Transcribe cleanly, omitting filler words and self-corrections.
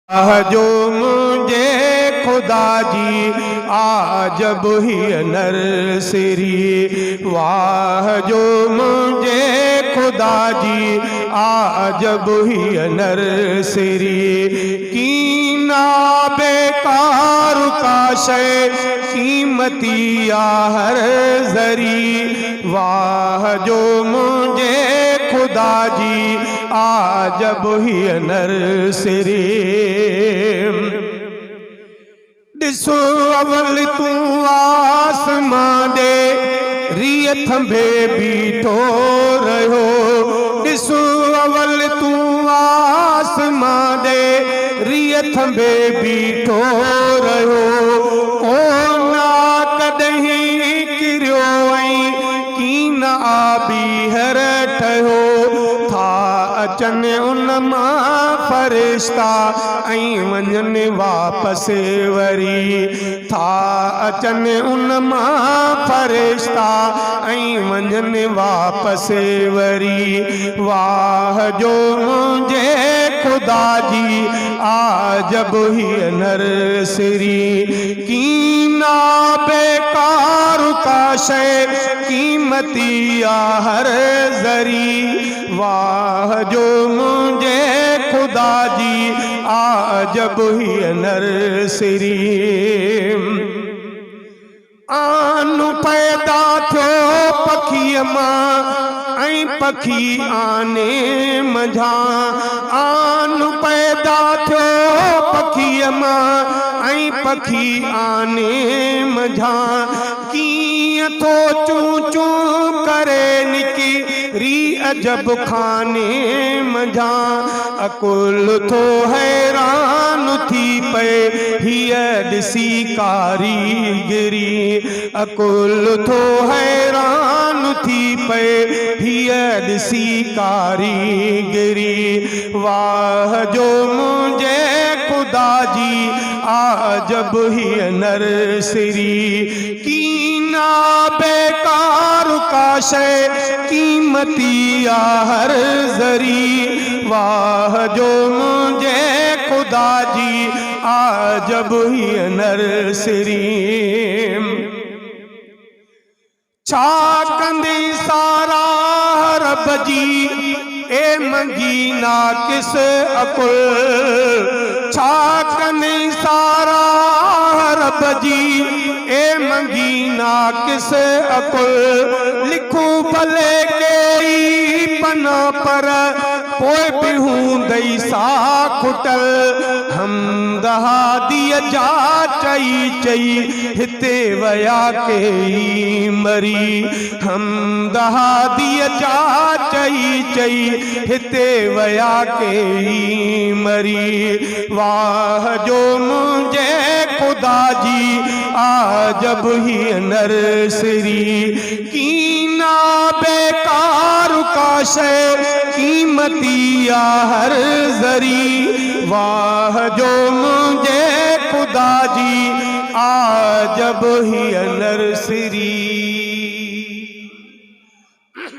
जो मुझे खुदा जी आजब ही नरसरी। वाह जो मुझे खुदा जी आजब ही नरसरी। कीना बेकार का शे कीमती हर जरी। वाह जो मुझे खुदा जी आजब ही नरसरी। ॾिसो अवल तू आसमां दे रिय थंभे बीठो रहियो। ॾिसो अवल तू आसमां दे रिय थंभे बीठो रहियो। कोना कॾहिं किरियो ऐं कीन आबीहर ठहियो। था अचनि उन मां फरिश्ता ऐं वञनि वापसि वरी। था अचनि उन मां फरिश्ता ऐं वञनि वापसि वरी। वाह जो मुझे खुदा जी आजब ही नरसरी। कीना बेकार का शे कीमती हर जरी। वाह जो मुझे खुदा जी आजब ही नरसरी। आनु पैदा थियो पखीअ मां ऐं पखी आने मंझां। आनु पैदा थियो पखीअ मां ऐं पखी आने मंझां। कीअं थो चूं चूं करे निकिरी अजब खाने मंझां। अकुल थो हैरान थी पए हीअ ॾिसी कारीगिरी। अकुल थो हैरान थी पए हीअ ॾिसी कारीगिरी। वाह जो मुझे खुदा जी आजब ही नरसरी। कीना बेकार का शे कीमती हर जरी। वाह जो मुझे खुदा जी आजब ही नरसरी। छा कंदी सारा रब जी ए मंगी नाकिस अकुल। छा कंदी सारा रब जी ए मंगी नाकिस अकुल। लिखूं भले कई पना पर पोइ बि हूंदई सा खुटल। हमदहादीअ जा चई चई हिते वया कई मरी। हमदहादीअ जा चई चई हिते वया कई मरी। वाह जो मुझे खुदा जी आजब ही नरसरी। कीना बेकार का शे कीमती हर जरी। वाह जो मुझे खुदा जी आजब ही नरसरी।